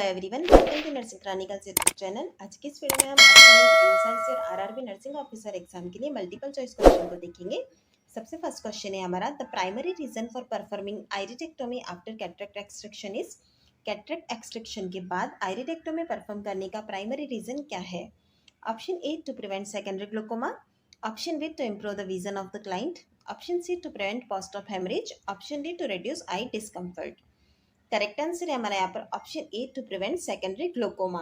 Everyone, welcome to nursing chronicles YouTube channel. आज की इस वीडियो में हम अपकमिंग एमसाइज और आरआरबी नर्सिंग ऑफिसर एग्जाम के लिए मल्टीपल चॉइस क्वेश्चन को देखेंगे। सबसे फर्स्ट क्वेश्चन है हमारा, the primary reason for performing iridectomy after cataract extraction is. Cataract extraction के बाद आइरिटेक्टोमी परफॉर्म करने का प्राइमरी रीजन क्या है? Option A, to prevent secondary glaucoma. Option B, to improve the vision of the client. Option C, to prevent post of haemorrhage. Option D, to reduce eye discomfort. Correct answer है हमारा यहाँ पर option A, to prevent secondary glaucoma.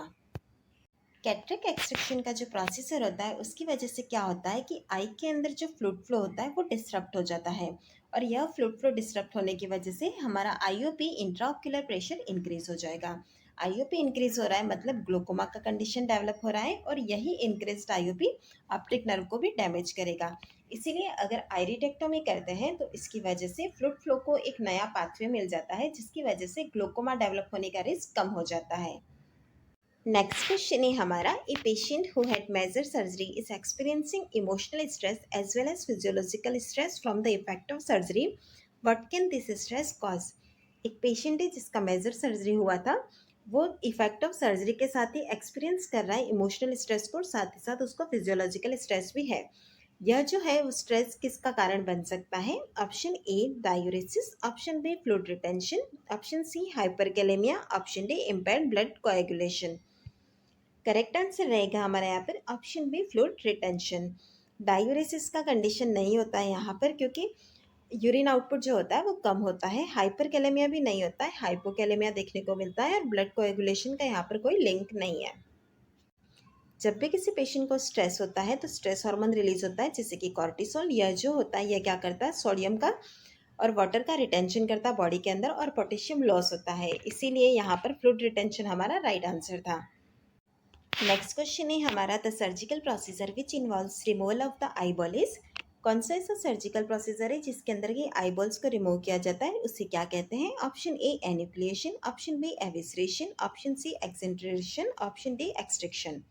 Cataract extraction का जो procedure होता है उसकी वजह से क्या होता है कि आई के अंदर जो फ्लूइड फ्लो होता है वो डिस्टर्ब हो जाता है, और यह फ्लूइड फ्लो डिस्टर्ब होने की वजह से हमारा आईओपी इंट्राओक्यूलर प्रेशर इंक्रीज हो जाएगा। आईओपी इंक्रीज हो रहा है मतलब ग्लूकोमा का कंडीशन डेवलप हो रहा है, और यही इंक्रीज्ड आईओपी ऑप्टिक नर्व को भी डैमेज करेगा। इसीलिए अगर आइरिटेक्टोमी करते हैं तो इसकी वजह से फ्लूइड फ्लो को एक नया पाथवे मिल जाता है, जिसकी वजह से ग्लूकोमा डेवलप होने का रिस्क कम हो जाता है। नेक्स्ट क्वेश्चन है हमारा, a patient who had major surgery is experiencing emotional stress as well as physiological stress from the effect of surgery, what can this stress cause? एक पेशेंट है जिसका मेजर सर्जरी हुआ था, वो इफेक्ट ऑफ सर्जरी के साथ ही experience कर रहा है इमोशनल स्ट्रेस को, और साथ ही साथ उसको फिजियोलॉजिकल स्ट्रेस भी है। यह जो है वो स्ट्रेस किसका कारण बन सकता है? Option A, diuresis. Option B, fluid retention. Option C, hyperkalaemia. Option D, impaired blood coagulation. Correct answer रहेगा हमारा यहाँ पर option B, fluid retention. Diuresis का कंडीशन नहीं होता है यहाँ पर, क्योंकि यूरिन आउटपुट जो होता है वो कम होता है। हाइपरकैलेमिया भी नहीं होता है, हाइपोकैलेमिया देखने को मिलता है, और ब्लड कोएगुलेशन का यहाँ पर कोई लिंक नहीं है। जब भी किसी पेशेंट को स्ट्रेस होता है तो स्ट्रेस हार्मोन रिलीज होता है, जैसे कि कॉर्टिसोल। यह जो होता है यह क्या करता है, सोडियम का और वाटर का रिटेंशन करता है बॉडी के अंदर, और पोटेशियम लॉस होता है। इसीलिए यहाँ पर फ्लूइड रिटेंशन हमारा राइट आंसर था। नेक्स्ट क्वेश्चन है हमारा, the surgical procedure which involves removal of the eyeball is. कौन सा ऐसा सर्जिकल प्रोसीजर है जिसके अंदर ये आईबॉल्स को रिमूव किया जाता है, उसे क्या कहते हैं? Option A, enucleation. Option B, evisceration. Option C, exenteration. Option D, extraction.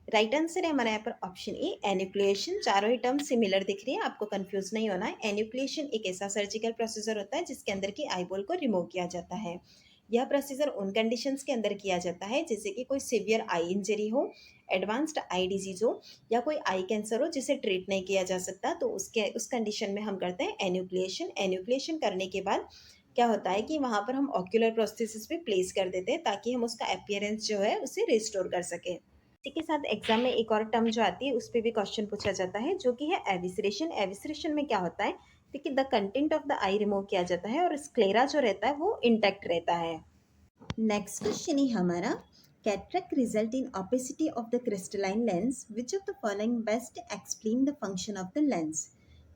Right answer है हमारे यहाँ पर ऑप्शन ए, एन्यूक्लिएशन। चारों ही टर्म सिमिलर दिख रही है, आपको कंफ्यूज नहीं होना है। एन्यूक्लिएशन एक ऐसा सर्जिकल प्रोसीजर होता है जिसके अंदर की आईबॉल को रिमूव किया जाता है। यह प्रोसीजर उन कंडीशंस के अंदर किया जाता है जैसे कि कोई सिवियर आई इंजरी हो, एडवांस्ड आई डिजीज हो, या कोई आई कैंसर हो जिसे ट्रीट नहीं किया जा सकता, तो उस कंडीशन में हम करते हैं एन्यूक्लिएशन। एन्यूक्लिएशन करने के बाद क्या होता है कि वहाँ पर हम ऑक्यूलर प्रोस्थेसिस भी प्लेस कर देते हैं, ताकि हम उसका अपीयरेंस जो है उसे रिस्टोर कर सकें। इसी के साथ एग्जाम में एक और टर्म जो आती है उस पर भी क्वेश्चन पूछा जाता है, जो कि है एविसरेशन। एविसरेशन में क्या होता है, देखिए the content of the I remove किया जाता है और स्क्लेरा जो रहता है वो इंटैक्ट रहता है। नेक्स्ट क्वेश्चन है हमारा, cataract result in opacity of the crystalline lens, which of the following best explain the function of the lens.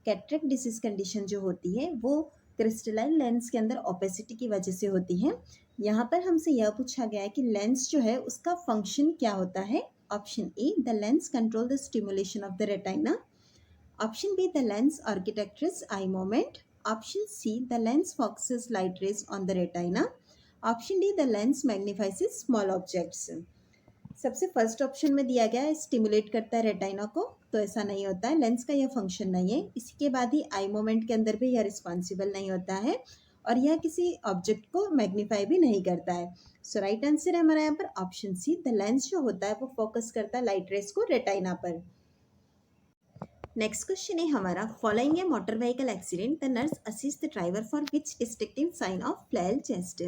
Cataract disease condition जो होती है वो क्रिस्टलाइन लेंस के अंदर ओपेसिटी की वजह से होती है। यहाँ पर हमसे यह पूछा गया है कि लेंस जो है उसका फंक्शन क्या होता है। Option A, the lens control the stimulation of the retina. Option B, the lens architectures eye moment. Option C, the lens focuses light rays on the retina. Option D, the lens magnifies small objects. सबसे first option में दिया गया है stimulate करता है retina को, तो ऐसा नहीं होता है, लेंस का यह फंक्शन नहीं है। इसी के बाद ही आई मोमेंट के अंदर भी यह रिस्पॉन्सिबल नहीं होता है, और यह किसी ऑब्जेक्ट को मैग्नीफाई भी नहीं करता है। सो राइट आंसर है हमारा यहाँ पर ऑप्शन सी, द लेंस जो होता है वो फोकस करता है लाइट रेस को रेटिना पर। नेक्स्ट क्वेश्चन है हमारा, following a motor vehicle accident the nurse assist the driver for which distinctive sign of flail chest.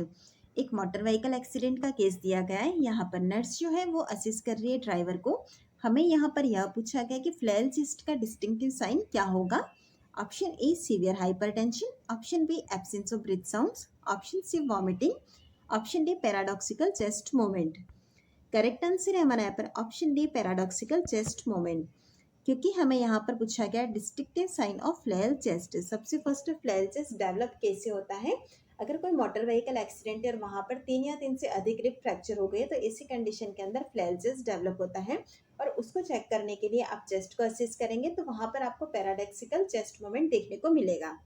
एक मोटर व्हीकल एक्सीडेंट का केस दिया गया है, यहाँ पर नर्स जो है वो असिस्ट कर रही है ड्राइवर को। हमें यहाँ पर यह पूछा गया कि फ्लैल चेस्ट का डिस्टिंक्टिव साइन क्या होगा। Option A, severe hypertension. Option B, absence of breath sounds. Option C, vomiting. Option D, paradoxical chest movement. Correct answer है हमारा यहाँ पर option D, paradoxical chest movement, क्योंकि हमें यहाँ पर पूछा गया distinctive sign of flail chest. सबसे फर्स्ट फ्लैल चेस्ट डेवलप कैसे होता है, अगर कोई मोटर व्हीकल एक्सीडेंट है और वहाँ पर 3 या 3 से अधिक रिब फ्रैक्चर हो गए तो इसी कंडीशन के अंदर फ्लैल चेस्ट डेवलप होता है, और उसको चेक करने के लिए आप चेस्ट को असेस करेंगे तो वहाँ पर आपको पैराडॉक्सिकल चेस्ट मूवमेंट देखने को मिलेगा।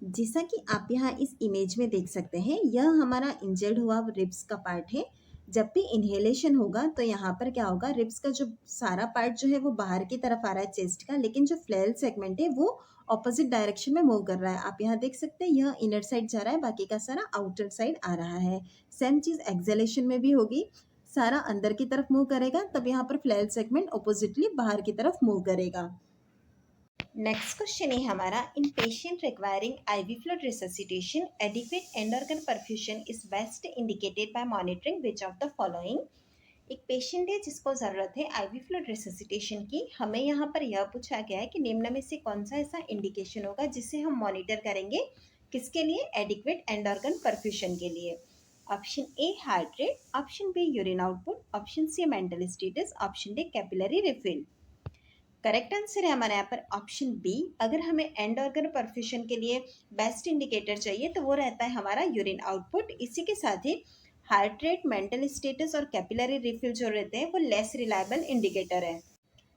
जैसा कि आप यहाँ इस इमेज में देख सकते हैं, यह हमारा इंजर्ड हुआ रिब्स का पार्ट है। जब भी इन्हेलेशन होगा तो यहाँ पर क्या होगा, रिब्स का जो सारा पार्ट जो है वो बाहर की तरफ आ रहा है चेस्ट का, लेकिन जो फ्लैल सेगमेंट है वो ऑपोजिट डायरेक्शन में मूव कर रहा है। आप यहाँ देख सकते हैं यह इनर साइड जा रहा है, बाकी का सारा आउटर साइड आ रहा है। सेम चीज़ एक्सेलेशन में भी होगी, सारा अंदर की तरफ मूव करेगा, तब यहाँ पर फ्लैल सेगमेंट ऑपोजिटली बाहर की तरफ मूव करेगा। नेक्स्ट क्वेश्चन है हमारा, in patient requiring IV fluid resuscitation adequate and organ perfusion is best indicated by monitoring which of the following. एक पेशेंट है जिसको ज़रूरत है आईवी फ्लूइड रिससिटेशन की। हमें यहाँ पर यह पूछा गया है कि निम्न में से कौन सा ऐसा इंडिकेशन होगा जिसे हम मॉनिटर करेंगे, किसके लिए, एडिक्वेट एंड ऑर्गन परफ्यूजन के लिए। Option A heart rate, option B urine output, option C mental status, option D capillary refill. Correct answer है हमारे यहाँ पर ऑप्शन बी। अगर हमें एंड ऑर्गन परफ्यूजन के लिए बेस्ट इंडिकेटर चाहिए तो वो रहता है हमारा यूरिन आउटपुट। इसी के साथ ही हार्ट रेट, मेंटल स्टेटस और कैपिलरी रिफिल जो रहते हैं वो लेस रिलायबल इंडिकेटर है।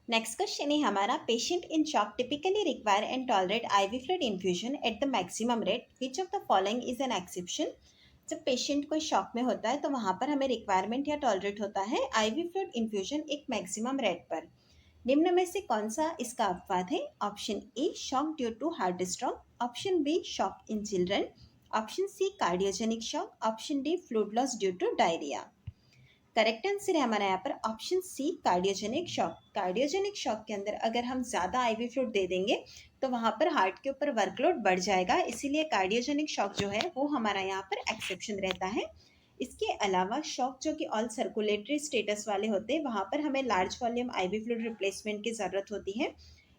नेक्स्ट क्वेश्चन है हमारा, patient in shock typically require and tolerate ivy fluid infusion at the maximum rate, which of the following is an exception. जब patient कोई शॉक में होता है तो वहाँ पर हमें रिक्वायरमेंट या टॉलरेट होता है आईवी फ्लूइड इन्फ्यूजन एक मैक्सिमम रेट पर। निम्न में से कौन सा इसका अपवाद है। Option A shock due to heart stroke, option B shock in children, option C cardiogenic shock, option D fluid loss due to diarrhoea. Correct answer है हमारा यहाँ पर option C cardiogenic shock. Cardiogenic shock के अंदर अगर हम ज़्यादा IV fluid दे देंगे तो वहाँ पर हार्ट के ऊपर वर्कलोड बढ़ जाएगा, इसीलिए कार्डियोजेनिक शॉक जो है वो हमारा यहाँ पर एक्सेप्शन रहता है। इसके अलावा शॉक जो कि ऑल सर्कुलेटरी स्टेटस वाले होते हैं वहाँ पर हमें large volume IV fluid replacement की ज़रूरत होती है।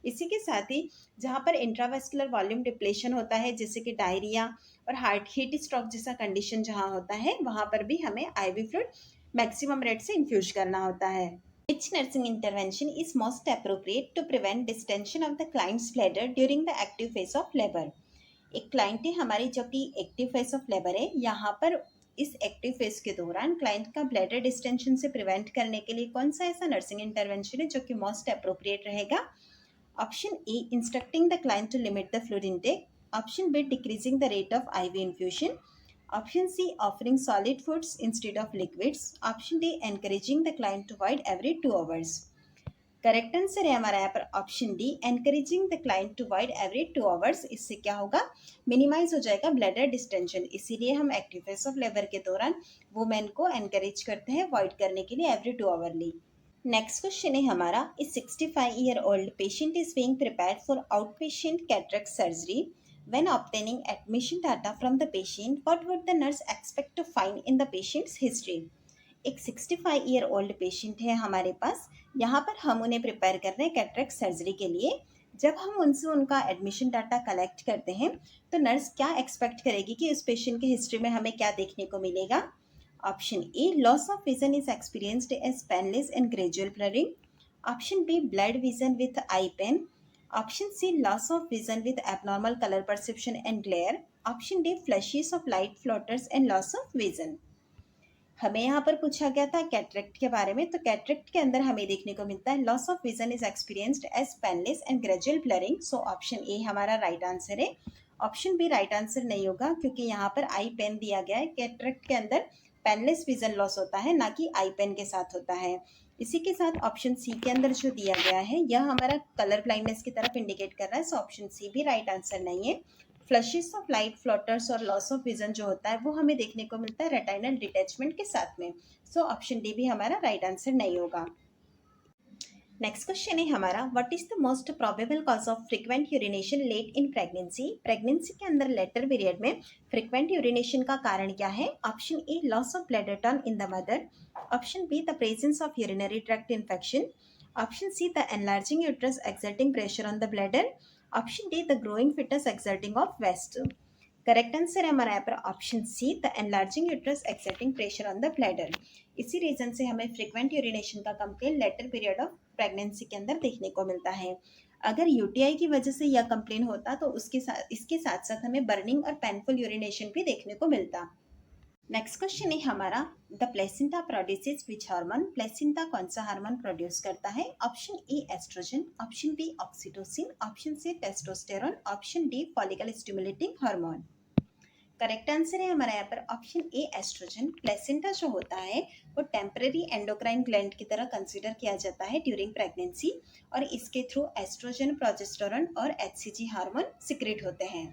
इसी के साथ ही जहाँ पर इंट्रावेस्कुलर वॉल्यूम डिप्लेशन होता है जैसे कि डायरिया और हार्ट हीट स्ट्रोक जैसा कंडीशन जहाँ होता है वहाँ पर भी हमें आईवी फ्लूइड मैक्सिमम रेट से इन्फ्यूज करना होता है। Which nursing intervention is most appropriate to prevent distension of the client's bladder during the active phase of labor? एक क्लाइंट है हमारी जो कि एक्टिव फेज ऑफ लेबर है, यहाँ पर इस एक्टिव फेज के दौरान क्लाइंट का ब्लैडर डिस्टेंशन से प्रिवेंट करने के लिए कौन सा ऐसा नर्सिंग इंटरवेंशन है जो कि मोस्ट अप्रोप्रिएट रहेगा। Option A instructing the client to limit the fluid intake, option B decreasing the rate of IV infusion, option C offering solid foods instead of liquids, option D encouraging the client to void every 2 hours. Correct answer है हमारा यहाँ पर option D encouraging the client to void every 2 hours. इससे क्या होगा, minimise हो जाएगा bladder distension, इसीलिए हम एक्टिव फेज ऑफ लेबर के दौरान वुमेन को एनकरेज करते हैं वाइड करने के लिए एवरी 2 आवर्ली। नेक्स्ट क्वेश्चन है हमारा, is 65 year old patient is being prepared for out patient cataract surgery, when obtaining admission data from the patient, what would the nurse expect to find in the patient's history? एक 65 year old patient है हमारे पास, यहाँ पर हम उन्हें prepare कर रहे हैं कैटरेक्ट सर्जरी के लिए। जब हम उनसे उनका एडमिशन डाटा कलेक्ट करते हैं तो नर्स क्या एक्सपेक्ट करेगी कि उस पेशेंट की हिस्ट्री में हमें क्या देखने को मिलेगा। Option A loss of vision is experienced as painless and gradual blurring, option B blurred vision with eye pain, option C loss of vision with abnormal colour perception and glare, option D flashes of light floaters and loss of vision. हमें यहाँ पर पूछा गया था cataract के बारे में, तो कैटरेक्ट के अंदर हमें देखने को मिलता है loss of vision is experienced as painless and gradual blurring. So option A हमारा राइट आंसर है। ऑप्शन बी राइट आंसर नहीं होगा क्योंकि यहाँ पर आई पेन दिया गया है। कैटरेक्ट के अंदर पेनलेस विजन लॉस होता है, ना कि आई पेन के साथ होता है। इसी के साथ ऑप्शन सी के अंदर जो दिया गया है यह हमारा कलर ब्लाइंडनेस की तरफ इंडिकेट कर रहा है, सो ऑप्शन सी भी राइट आंसर नहीं है। फ्लैशेस ऑफ लाइट फ्लोटर्स और लॉस ऑफ विजन जो होता है वो हमें देखने को मिलता है रेटाइनल डिटैचमेंट के साथ में, सो ऑप्शन डी भी हमारा राइट आंसर नहीं होगा। नेक्स्ट क्वेश्चन है हमारा, what is the most probable cause of frequent urination late in pregnancy. Pregnancy के अंदर लेटर पीरियड में फ्रीक्वेंट यूरिनेशन का कारण क्या है। Option A loss of bladder tone in the mother, option B the presence of urinary tract infection, option C the enlarging uterus exerting pressure on the bladder, option D the growing foetus exerting of waste. Correct answer है हमारा यहाँ पर option C the enlarging uterus exerting pressure on the bladder. इसी reason से हमें frequent urination का complain letter period of pregnancy के अंदर देखने को मिलता है। अगर यूटीआई की वजह से यह कंप्लेन होता तो इसके साथ साथ हमें बर्निंग और पेनफुल यूरिनेशन भी देखने को मिलता। नेक्स्ट क्वेश्चन है हमारा, the placenta produces which hormone. Placenta कौन सा हार्मोन प्रोड्यूस करता है। Option A oestrogen, option B oxytocin, option C testosterone, option D follicle stimulating hormone. Correct answer है हमारा यहाँ पर ऑप्शन ए एस्ट्रोजन। प्लेसेंटा जो होता है वो टेम्पररी एंडोक्राइन ग्लैंड की तरह कंसीडर किया जाता है ड्यूरिंग प्रेगनेंसी और इसके थ्रू एस्ट्रोजन, प्रोजेस्टेरोन और एचसीजी हार्मोन सिक्रेट होते हैं।